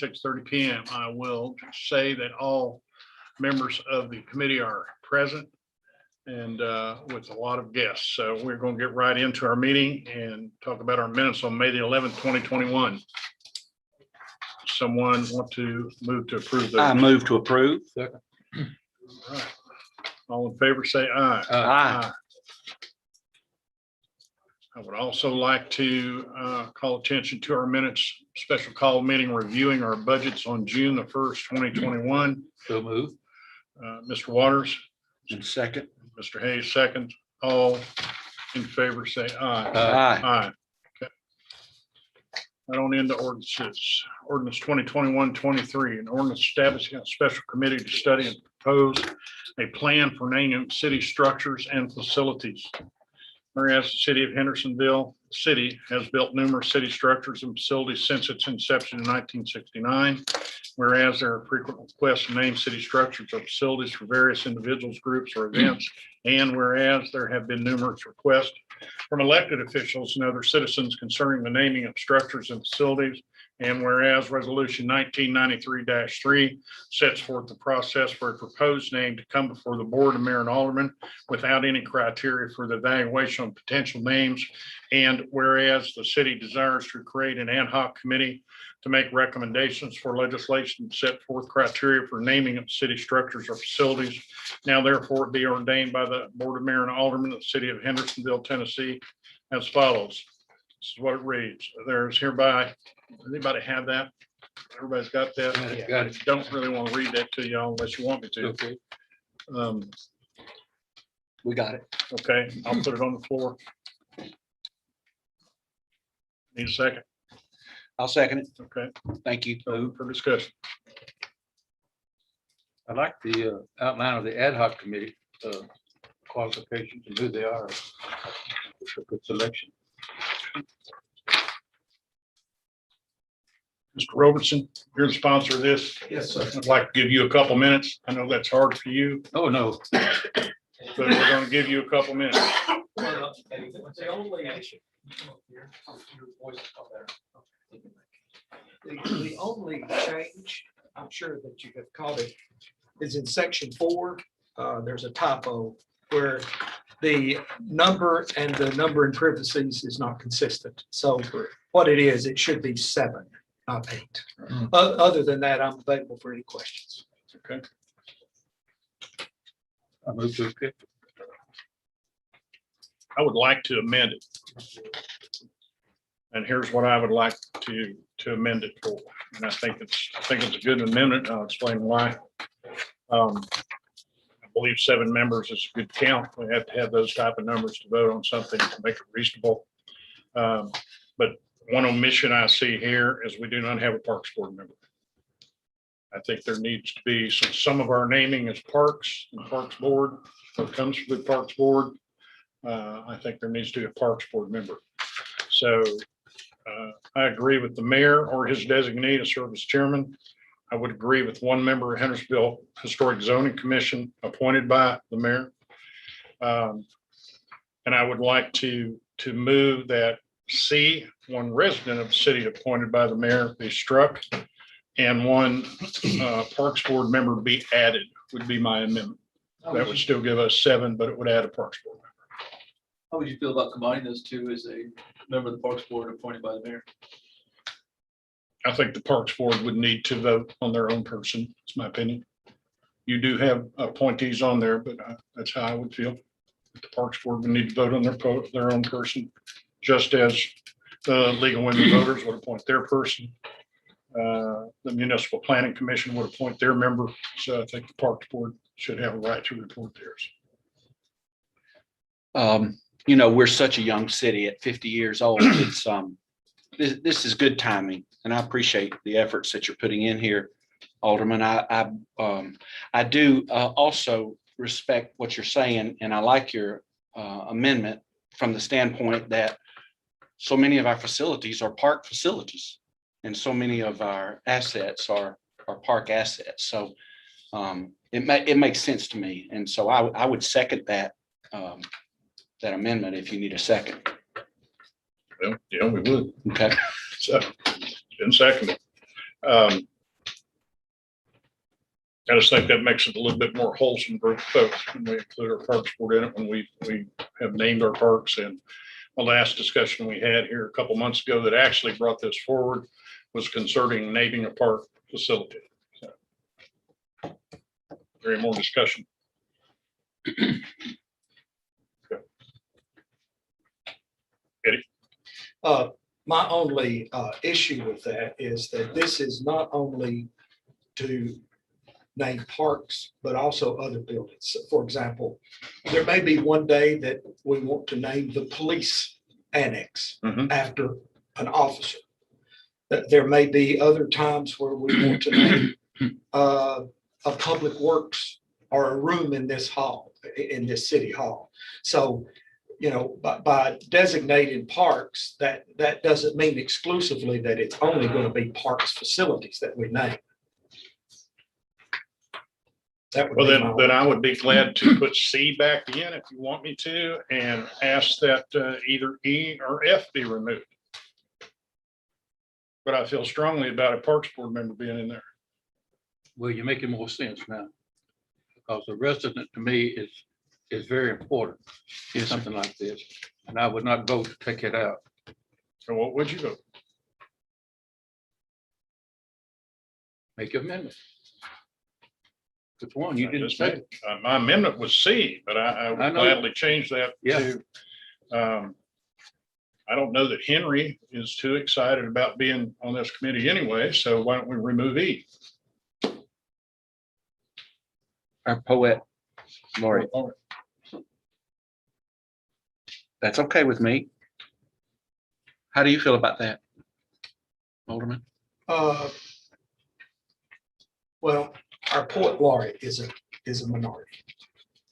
6:30 p.m. I will say that all members of the committee are present and with a lot of guests. So we're going to get right into our meeting and talk about our minutes on May the 11th, 2021. Someone want to move to approve those? I move to approve. Second. All right. All in favor, say aye. Aye. I would also like to call attention to our minutes, special call meeting reviewing our budgets on June the 1st, 2021. So move. Mr. Waters, And second. Mr. Hayes, second. All in favor, say aye. Aye. Aye. Okay. Right on into ordinances. Ordinance 2021-23, an ordinance establishing a special committee to study and propose a plan for naming city structures and facilities. Whereas the city of Hendersonville city has built numerous city structures and facilities since its inception in 1969. Whereas there are frequent requests to name city structures or facilities for various individuals, groups, or events. And whereas there have been numerous requests from elected officials and other citizens concerning the naming of structures and facilities. And whereas resolution 1993-3 sets forth the process for a proposed name to come before the board of mayor and aldermen without any criteria for the evaluation of potential names. And whereas the city desires to create an ad hoc committee to make recommendations for legislation to set forth criteria for naming of city structures or facilities. Now therefore be ordained by the board of mayor and aldermen of the city of Hendersonville, Tennessee as follows. This is what it reads. There's hereby, anybody have that? Everybody's got that? Yeah, got it. Don't really want to read that to y'all unless you want me to. Okay. We got it. Okay, I'll put it on the floor. Need a second? I'll second it. Okay, Thank you. so for discussion. I like the outline of the ad hoc committee qualifications and who they are. It's a good selection. Mr. Robertson, you're the sponsor of this. Yes, sir. I'd like to give you a couple minutes. I know that's hard for you, Oh, no. but we're going to give you a couple minutes. The only change, I'm sure that you have caught it, is in section 4. There's a typo where the number and the number in parentheses is not consistent. So what it is, it should be 7, not 8. Other than that, I'm available for any questions. Okay, I move to accept. I would like to amend it. And here's what I would like to amend it for. And I think it's a good amendment. I'll explain why. I believe 7 members is a good count. We have to have those type of numbers to vote on something to make it reasonable. But one omission I see here is we do not have a Parks Board member. I think there needs to be some of our naming is Parks and Parks Board. What comes from the Parks Board, I think there needs to be a Parks Board member. So I agree with the mayor or his designee to serve as chairman. I would agree with 1 member of Hendersonville Historic Zoning Commission appointed by the mayor. And I would like to move that C, 1 resident of the city appointed by the mayor be struck, and 1 Parks Board member be added would be my amendment. That would still give us 7, but it would add a Parks Board member. How would you feel about combining those two as a member of the Parks Board appointed by the mayor? I think the Parks Board would need to vote on their own person. It's my opinion. You do have appointees on there, but that's how I would feel. The Parks Board would need to vote on their own person, just as the League of Women Voters would appoint their person. The Municipal Planning Commission would appoint their member. So I think the Parks Board should have a right to report theirs. You know, we're such a young city at 50 years old. It's this is good timing, and I appreciate the efforts that you're putting in here, Alderman. I do also respect what you're saying, and I like your amendment from the standpoint that so many of our facilities are park facilities, and so many of our assets are park assets. So it makes sense to me, and so I would second that that amendment if you need a second. Well, yeah, we would. Okay. So it's been seconded. I just think that makes it a little bit more wholesome for folks when we include our parks board in it, when we have named our parks. And the last discussion we had here a couple months ago that actually brought this forward was concerning naming a park facility. So, any more discussion? My only issue with that is that this is not only to name parks, but also other buildings. For example, there may be one day that we want to name the police annex Mhm. after an officer. That there may be other times where we want to name a public works or a room in this hall, in this city hall. So, you know, by designating parks, that doesn't mean exclusively that it's only going to be parks facilities that we name. That would Well, be my then I would be glad to put C back in if you want me to, and ask that either E or F be removed. But I feel strongly about a parks board member being in there. Well, you're making more sense now. Because the resident to me is very important in something like this. And I would not vote to take it out. So what would you go? Make your amendment. Which one? You I didn't just say. made- My amendment was C, but I I would know. gladly change that Yeah. to. I don't know that Henry is too excited about being on this committee anyway, so why don't we remove E? Our poet laureate. That's okay with me. How do you feel about that, Alderman? Well, our poet laureate is a minority.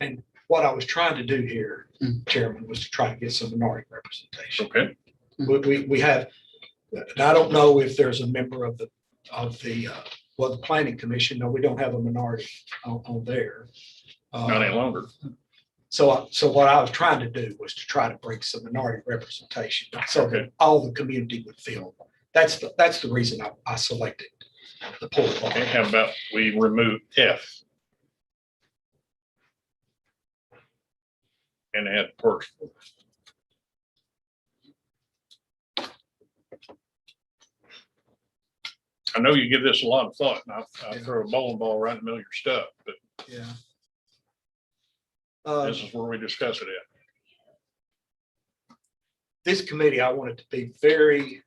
And what I was trying to do here, Chairman, was to try to get some minority representation. Okay, We have, and I don't know if there's a member of the planning commission. No, we don't have a minority on there. not any longer. So what I was trying to do was to try to bring some minority representation so that Okay. all the community would feel. That's the reason I selected the poet Okay, laureate. how about we remove F? And add parks. I know you give this a lot of thought, and I throw a bowling ball right in the middle of your stuff, but Yeah. this is where we discuss it at. This committee, I want it to be very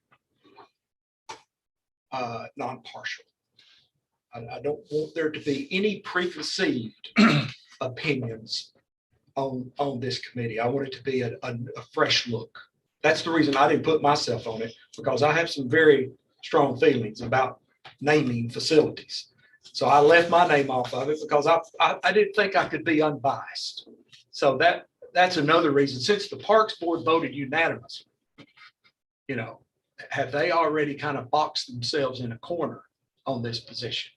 non-partial. I don't want there to be any preconceived opinions on this committee. I want it to be a fresh look. That's the reason I didn't put myself on it, because I have some very strong feelings about naming facilities. So I left my name off of it because I didn't think I could be unbiased. So that's another reason. Since the Parks Board voted unanimously, you know, have they already kind of boxed themselves in a corner on this position?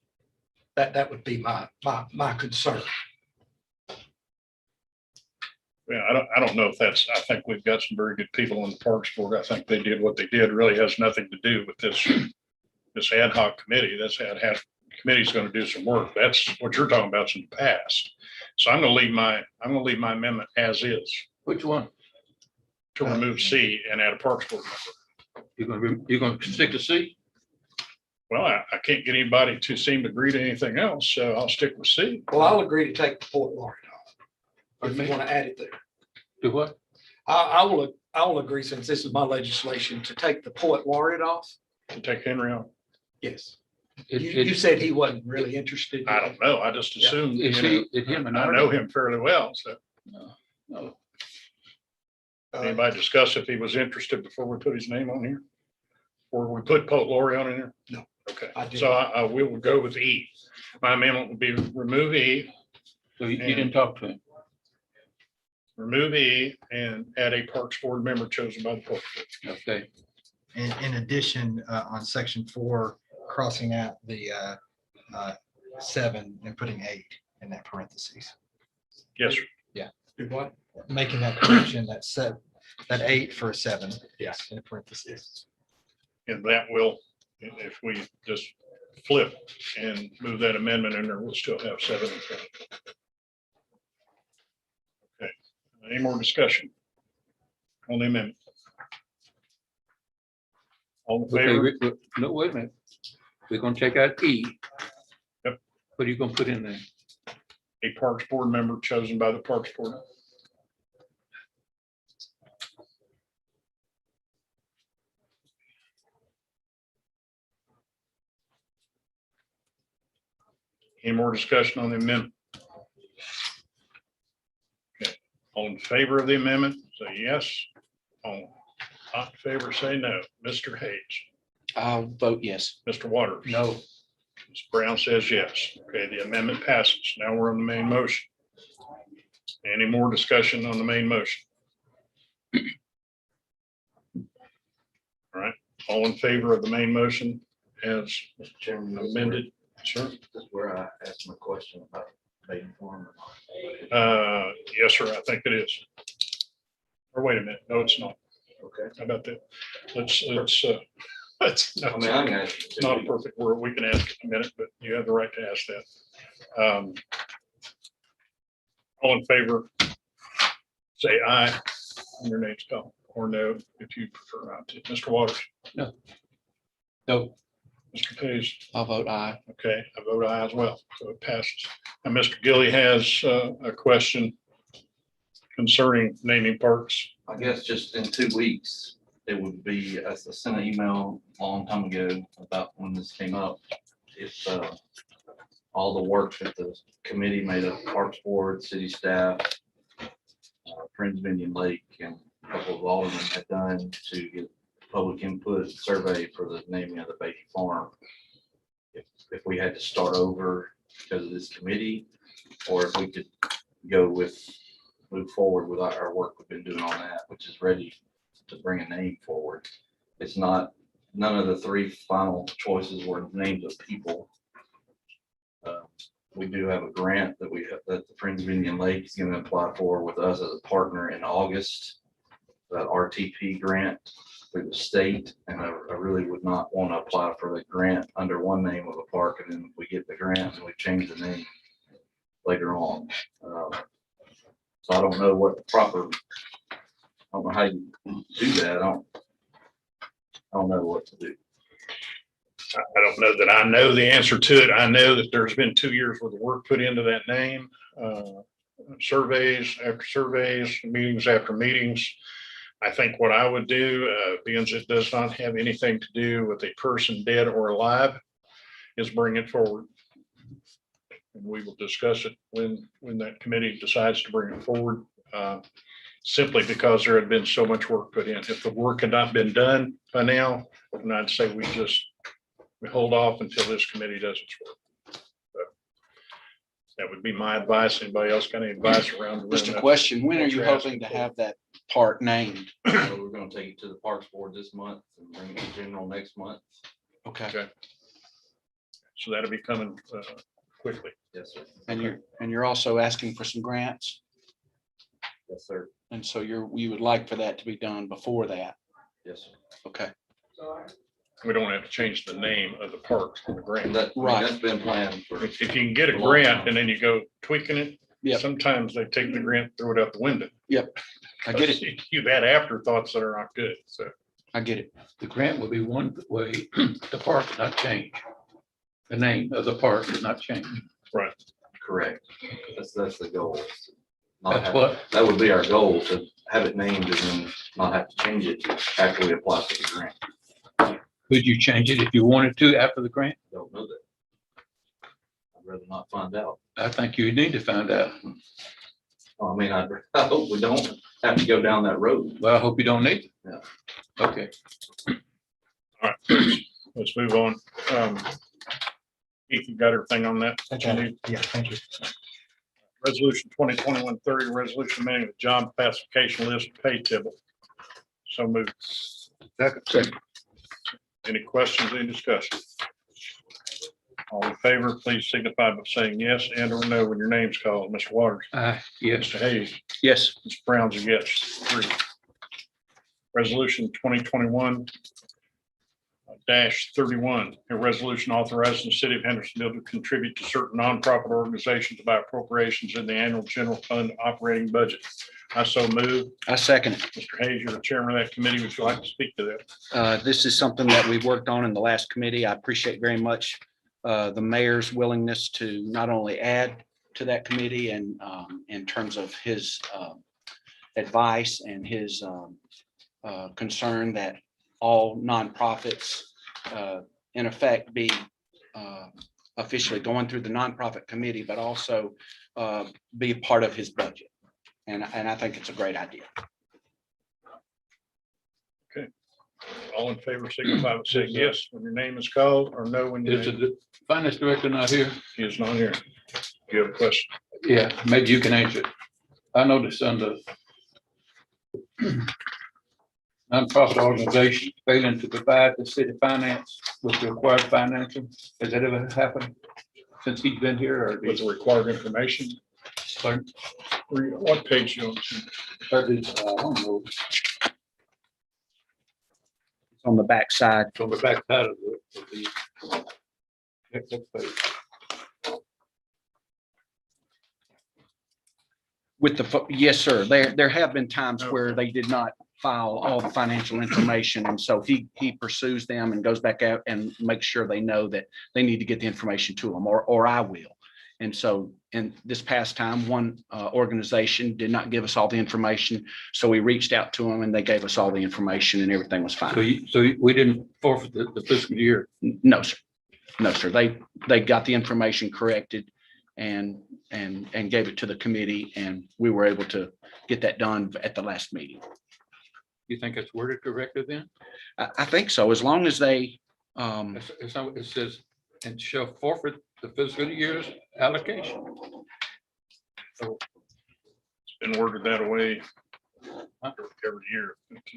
That would be my concern. Yeah, I don't know if that's, I think we've got some very good people on the Parks Board. I think they did what they did. Really has nothing to do with this ad hoc committee. This ad hoc committee is going to do some work. That's what you're talking about in the past. So I'm going to leave my amendment as is Which one? to remove C and add a Parks Board member. You're gonna stick to C? Well, I can't get anybody to seem to agree to anything else, so I'll stick with C. Well, I'll agree to take the poet laureate off. If you want to add it there. Do what? I will agree, since this is my legislation, to take the poet laureate off. To take Henry on. Yes. It- You it- said he wasn't really interested. I don't know. I just assumed, Is him and I know him fairly well. So No. anybody discuss if he was interested before we put his name on here? Or we put poet laureate on in there? No. Okay, I didn't. so I will go with E. My amendment would be remove E, So you didn't talk to him? remove E, and add a Parks Board member chosen by the Parks Board. Okay. In addition, on section 4, crossing out the 7 and putting 8 in that parentheses, Yes, sir. Do what? making that correction, that 8 for a 7. Yes. In parentheses. And that will, if we just flip and move that amendment in there, we'll still have 7 in front. Okay, any more discussion on the amendment? All in Okay, favor? no, wait a minute. We're gonna take out E. Yep. What are you gonna put in there? A Parks Board member chosen by the Parks Board. Any more discussion on the amendment? Okay, all in favor of the amendment, say yes. All not in favor, say no. Mr. Hayes, I'll vote yes. Mr. Waters. No. Ms. Brown says yes. Okay, the amendment passes. Now we're on the main motion. Any more discussion on the main motion? All right, all in favor of the main motion as Mr. Chairman, amended? Sure. this is where I asked my question about Baden Farm. Yes, sir, I think it is. Or wait a minute, no, it's not. Okay. How about that? Let's, no, I mean, I can ask. it's not a perfect word. We can ask in a minute, but you have the right to ask that. All in favor, say aye when your name's called, or no, if you prefer not to. Mr. Waters, No. Mr. Hayes, I'll vote aye. okay, I vote aye as well, so it passes. And Mr. Gilly has a question concerning naming parks. I guess just in 2 weeks, it would be, I sent an email a long time ago about when this came up. If all the work that the committee made up, Parks Board, city staff, Friends of Indian Lake, and a couple of aldermen had done to get public input survey for the naming of the Beatty Farm. If we had to start over because of this committee, or if we could move forward with our work we've been doing on that, which is ready to bring a name forward. It's not, none of the 3 final choices were names of people. We do have a grant that that the Friends of Indian Lake is going to apply for with us as a partner in August. That RTP grant through the state, and I really would not want to apply for the grant under one name of a park, and then we get the grant and we change the name later on. So I don't know what the proper, I don't know how you do that. I don't know what to do. I don't know that I know the answer to it. I know that there's been 2 years worth of work put into that name. Surveys after surveys, meetings after meetings. I think what I would do, being it does not have anything to do with a person dead or alive, is bring it forward. And we will discuss it when that committee decides to bring it forward. Simply because there had been so much work put in. If the work had not been done by now, then I'd say we hold off until this committee does its work. So that would be my advice. Anybody else got any advice around? the room? Just a question, when are What you you're hoping asking to for. have that park named? So we're going to take it to the Parks Board this month and bring it to general next month. Okay, So that'll be coming quickly. Yes, sir. and you're also asking for some grants? Yes, sir. And so we would like for that to be done before that. Yes, sir. Okay, We don't have to change the name of the park on the grant. And that, Right. that's been planned for. If you can get a grant and then you go tweaking it, Yep. sometimes they take the grant, throw it out the window. I get it. You've had afterthoughts that are not good, so. I get it. The grant will be one way, the park will not change. The name of the park will not change. Correct. That's the goal. Not That's have- what, That would be our goal, to have it named and then not have to change it after we apply for the grant. could you change it if you wanted to after the grant? Don't know that. I'd rather not find out. I think you need to find out. I mean, I hope we don't have to go down that road. Well, I hope you don't need Yeah. it. Okay. All right, let's move on. Keith, you got everything on that? Okay, yeah, thank you. Resolution 2021-30, resolution amending the job classification list pay table. So moved. Second. Any questions, any discussion? All in favor, please signify by saying yes and or no when your name's called. Mr. Waters, Yes. Mr. Hayes, Yes, Mr. Brown's a yes. 3. Resolution 2021 31, a resolution authorizing the city of Hendersonville to contribute to certain nonprofit organizations by appropriations in the annual general fund operating budget. I so move. I second it. Mr. Hayes, you're the chairman of that committee. Would you like to speak to that? This is something that we've worked on in the last committee. I appreciate very much the mayor's willingness to not only add to that committee and in terms of his advice and his concern that all nonprofits in effect be officially going through the nonprofit committee, but also be a part of his budget. And I think it's a great idea. All in favor, signify by saying yes when your name is called, or no when your Is name the finance director not here? is not here. Do you have a question? Yeah, maybe you can answer it. I noticed under nonprofit organization failing to provide the city finance with the required financing. Has that ever happened since he's been here or? With the required information? Pardon? What page you on? I don't know, It's on the back side. from the back side of the. Next page. With the, yes, sir. There have been times where they did not file all the financial information. And so he pursues them and goes back out and makes sure they know that they need to get the information to them, or I will. And so in this past time, one organization did not give us all the information. So we reached out to them and they gave us all the information and everything was fine. So we didn't forfeit the fiscal year. No, sir. No, sir. They got the information corrected and gave it to the committee, and we were able to get that done at the last meeting. You think it's worded correctly then? I think so, as long as they, It's not, it says, and shall forfeit the fiscal year's allocation. It's been worded that way Huh? every year.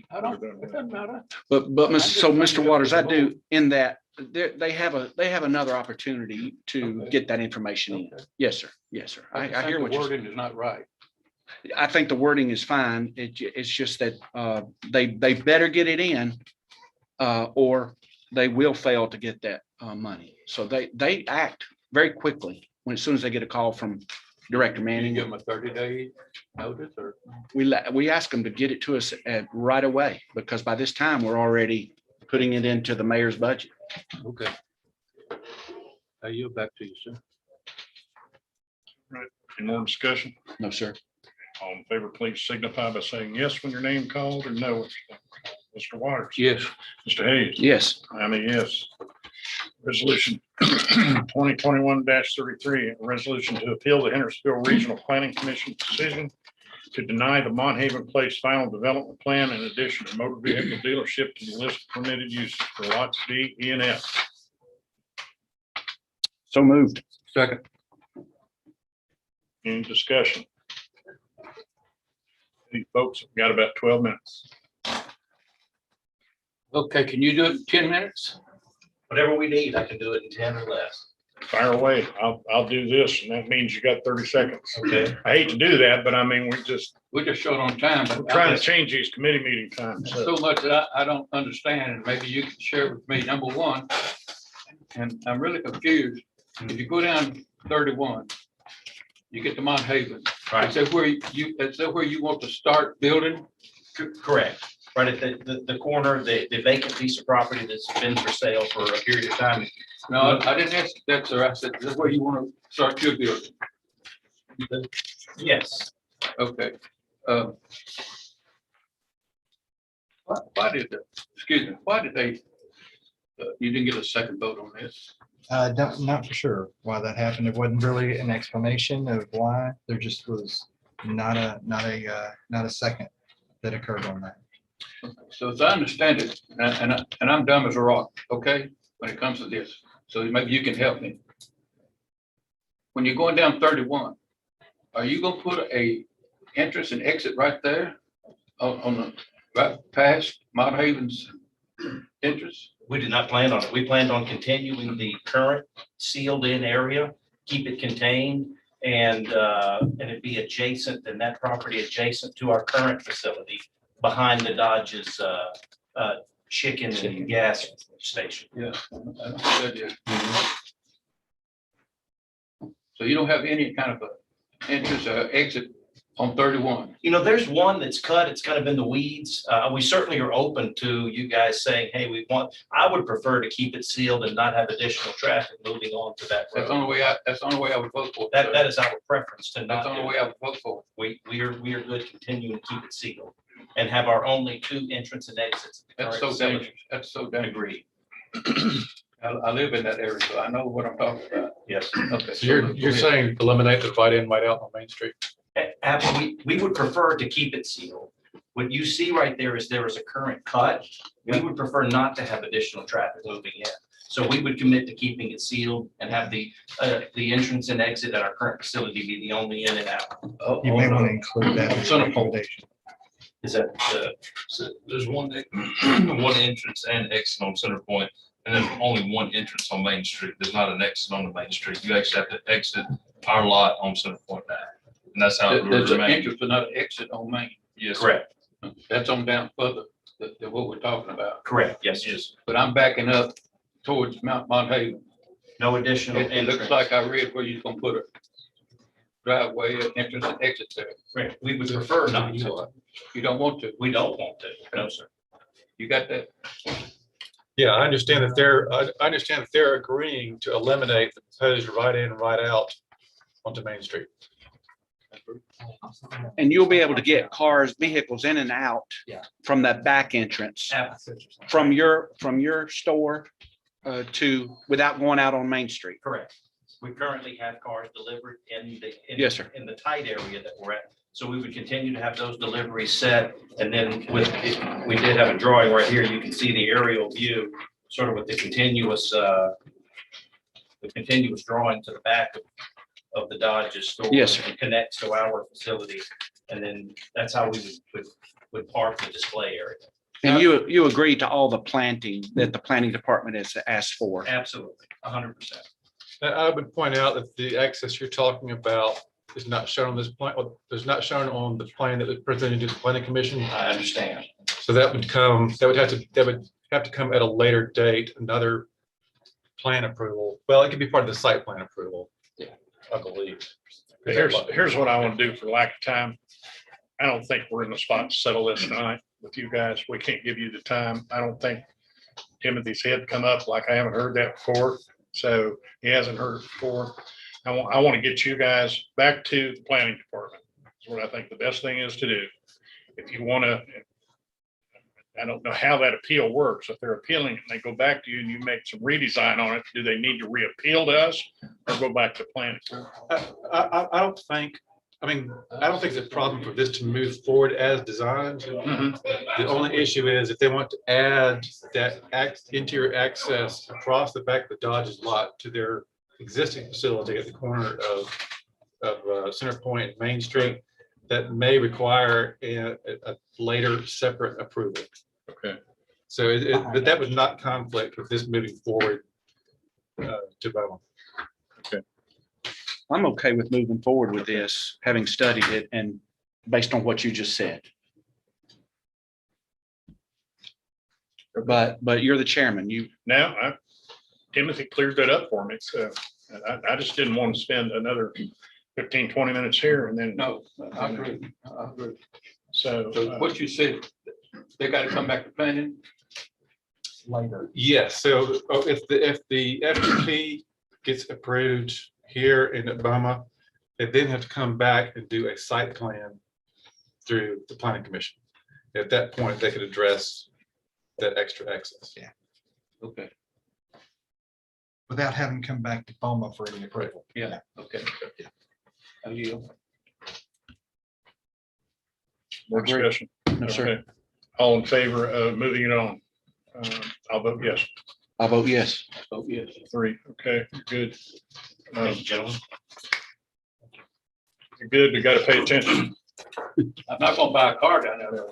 I don't, it doesn't matter. but Mr. Waters, I do, in that, they have another opportunity to Okay. get that information in. Okay. Yes, sir. Yes, sir. I think hear the what you're saying. wording is not right. I think the wording is fine. It's just that they better get it in or they will fail to get that money. So they act very quickly as soon as they get a call from Director You Manning. give them a 30-day notice or? We ask them to get it to us right away, because by this time we're already putting it into the mayor's budget. Okay. I yield back to you, sir. Any more discussion? No, sir. All in favor, please signify by saying yes when your name called, or no. when your name called. Mr. Waters. Yes, Mr. Hayes. Yes. I'm a yes. Resolution 2021-33, a resolution to appeal the Hendersonville Regional Planning Commission decision to deny the Mont Haven Place final development plan in addition to motor vehicle dealership to the list of permitted uses for lots D, E, and F. So moved. second. Any discussion? These folks have got about 12 minutes. Okay, can you do it in 10 minutes? Whatever we need, I can do it in 10 or less. Fire away. I'll do this, and that means you got 30 seconds. Okay. I hate to do that, but I mean, we're We're just short on time, we're but trying to change these committee meeting times. there's so much that I don't understand, and maybe you can share with me. Number one, and I'm really confused. If you go down 31, you get to Mont Haven. Is that where you want to start building? Correct. Right at the corner, the vacant piece of property that's been for sale for a period of time. No, I didn't ask that, sir. I said, is that where you want to start your building? Yes. Okay. Why did they, you didn't get a second vote on this? Not for sure why that happened. It wasn't really an explanation of why. There just was not a second that occurred on that. So as I understand it, and I'm dumb as a rock, okay, when it comes to this, so maybe you can help me. When you're going down 31, are you gonna put a entrance and exit right there on the, right past Mount Haven's entrance? We did not plan on it. We planned on continuing the current sealed in area, keep it contained, and it be adjacent, and that property adjacent to our current facility behind the Dodge's chicken and gas station. Yeah. I understood you. So you don't have any kind of a entrance or exit on 31? You know, there's one that's cut, it's kind of in the weeds. We certainly are open to you guys saying, hey, I would prefer to keep it sealed and not have additional traffic moving on to that That's the road. only way that's the only way I would vote for it. That sir. is our preference to That's not the only do way it. I would vote for We are good continuing to keep it sealed and have our only 2 entrance and exits. it. at the That's current so facility. dangerous. That's so dangerous. Agreed. I live in that area, so I know what I'm talking about. Yes. Okay. So you're saying eliminate the right in, right out on Main Street? Absolutely. We would prefer to keep it sealed. What you see right there is a current cut. We would prefer not to have additional traffic moving in. So we would commit to keeping it sealed and have the entrance and exit at our current facility be the only in and out. You may want to include that in the recommendation. Is that, So there's one, one entrance and exit on Center Point, and there's only one entrance on Main Street. There's not an exit on the Main Street. You actually have to exit our lot on Center Point now. And that's how it will There's an remain. entrance but not an exit on Main. Yes. correct, That's on down further than what we're talking about. correct, yes, Yes. But I'm backing up towards Mount Haven. no additional It looks entrance. like I read where you're gonna put a driveway, entrance and exit there. Right. We would prefer not to. You don't want to. We don't want to, no, sir. You got that? Yeah, I understand that I understand that they're agreeing to eliminate the proposed right in, right out onto Main Street. And you'll be able to get vehicles in and out Yeah. from that back entrance, Absolutely. from your store without going out on Main Street. Correct. We currently have cars delivered in the. Yes, sir. In the tight area that we're at. So we would continue to have those deliveries set. And then we did have a drawing right here. You can see the aerial view, sort of with the continuous drawing to the back of the Dodge's store. Yes, sir. It connects to our facility. And then that's how we would park the display area. And you agree to all the planting that the planning department has asked for. Absolutely, 100%. I would point out that the access you're talking about is not shown on this plan, or is not shown on the plan that was presented to the planning commission. I understand. So that would have to come at a later date, another plan approval. Well, it could be part of the site plan approval. Yeah. I believe. Here's what I want to do for lack of time. I don't think we're in the spot to settle this tonight with you guys. We can't give you the time. I don't think Timothy's head come up like I haven't heard that before. So he hasn't heard it before. I want to get you guys back to the planning department. That's what I think the best thing is to do. If you want to, I don't know how that appeal works. If they're appealing and they go back to you and you make some redesign on it, do they need to reappeal to us or go back to planning? I don't think it's a problem for this to move forward as designed. The only issue is if they want to add that interior access across the back of the Dodge's lot to their existing facility at the corner of Center Point and Main Street, that may require a later separate approval. Okay. So but that would not conflict with this moving forward to Beaumont. I'm okay with moving forward with this, having studied it and based on what you just said. But you're the chairman. Timothy cleared that up for me. So I just didn't want to spend another 15, 20 minutes here and then. No, I agree. I agree. So So what you said, they gotta come back to planning. Later. Yes, so if the FDP gets approved here in Obama, they then have to come back and do a site plan through the planning commission. At that point, they could address that extra access. Yeah. Okay, Without having come back to BOMA for any approval. yeah, okay. How you? more discussion. No, sir. Okay. All in favor of moving it on? I'll vote yes. I vote yes. Oh, yes. 3. Okay, good. Thank you, gentlemen. You're good. We got to pay attention. I'm not gonna buy a car down there.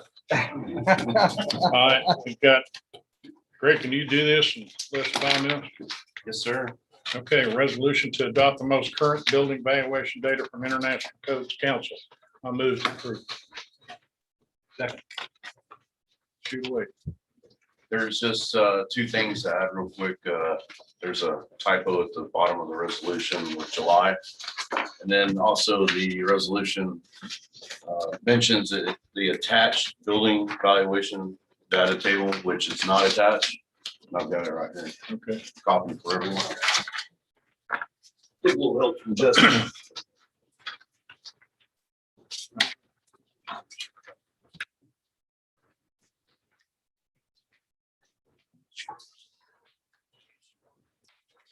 All right, we've got, Greg, can you do this in less than 5 minutes? Yes, sir. Okay, resolution to adopt the most current building valuation data from International Codes Council. I'll move to approve. Second. Shoot away. There's just two things to add real quick. There's a typo at the bottom of the resolution with July. And then also the resolution mentions that the attached building valuation data table, which is not attached. I've got it right here. Okay. Copy for everyone. It will help from Justin.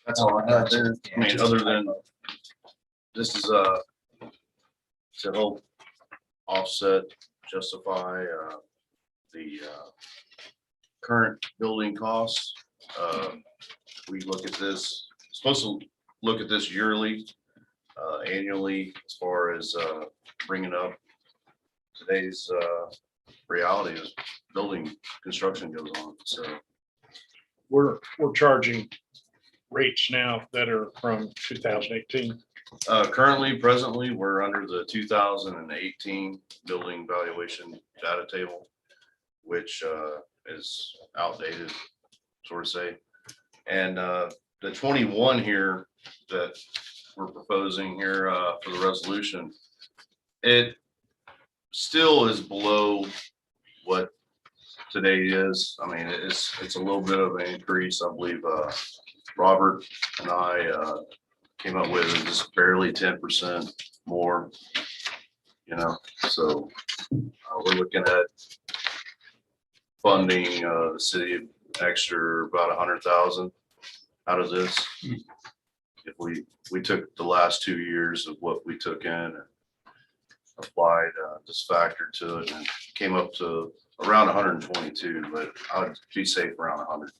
That's all I have there. I mean, other than this is to help offset, justify the current building costs. We look at this, supposed to look at this yearly, annually, as far as bringing up today's reality as building construction goes on. So We're charging rates now that are from 2018. currently, presently, we're under the 2018 building valuation data table, which is outdated, sort of say. And the 21 here that we're proposing here for the resolution, it still is below what today is. I mean, it's a little bit of an increase. I believe Robert and I came up with just barely 10% more, you know, so we're looking at funding the city extra about 100,000 out of this. If we took the last 2 years of what we took in and applied this factor to it, and came up to around 122, but I would be safe around 100.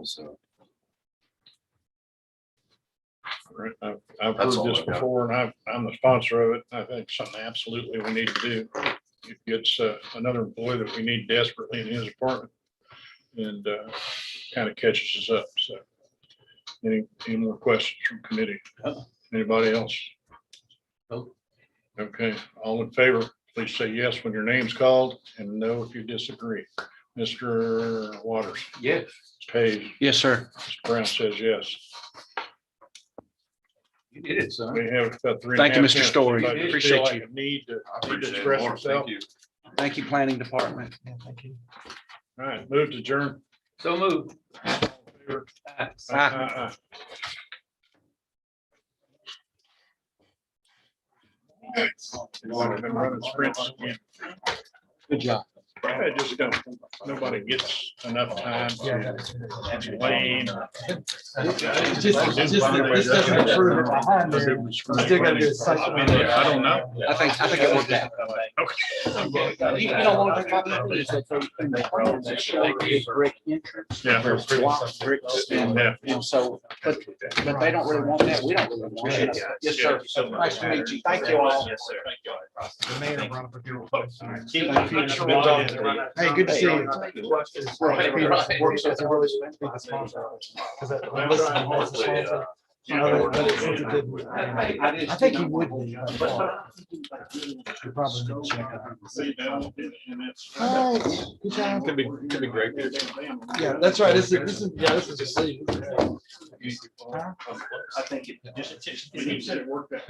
So Right. I've That's heard all this I got. before, and I'm the sponsor of it. I think something absolutely we need to do. It gets another employee that we need desperately in his department, and kind of catches us up. So any more questions from committee? Anybody else? Nope. Okay, all in favor, please say yes when your name's called, and no if you disagree. Mr. Waters, Yes. Page, Yes, sir. Mr. Brown says yes. You did it, son. We have about 3.5 Thank you, Mr. minutes. Story. Anybody Appreciate feel like you. a Need to appreciate it express more. himself. Thank you. Thank you, planning department. Yeah, thank you. All right, move to adjourn. So moved. I've been running sprints again. Good job. I just don't, nobody gets enough time to explain. This doesn't improve it behind there. You still gotta do a site plan. I don't know. I think it worked out. Okay. You don't want to talk about this, that they in the plans that show a brick entrance. Yeah. There's block bricks and so, but they don't really want that. We don't really want it. Yes, sir. Nice to meet you. Thank you all. Yes, sir. The mayor brought up a good question. Hey, good to see you. I think he would be. You probably need to check out. Good job. Could be great. Yeah, that's right. This is a city. I think it just. And he said it worked out.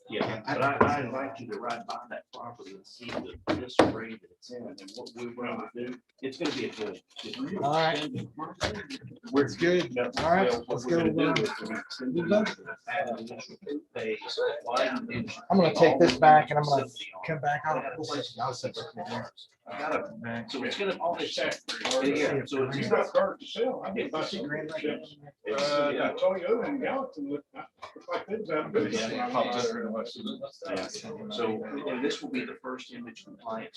Yeah, but I invite you to ride by that property and see the disarray that it's in and what we're going to do. It's gonna be a good. All right. It's good. All right, let's go. I'm gonna take this back and I'm gonna come back on. I'll set that. So it's gonna all this. Yeah, so it's. He's got cars to sell. I get about $2,000 chips. Toyota and Gallatin look like things out of business. So, and this will be the first image compliance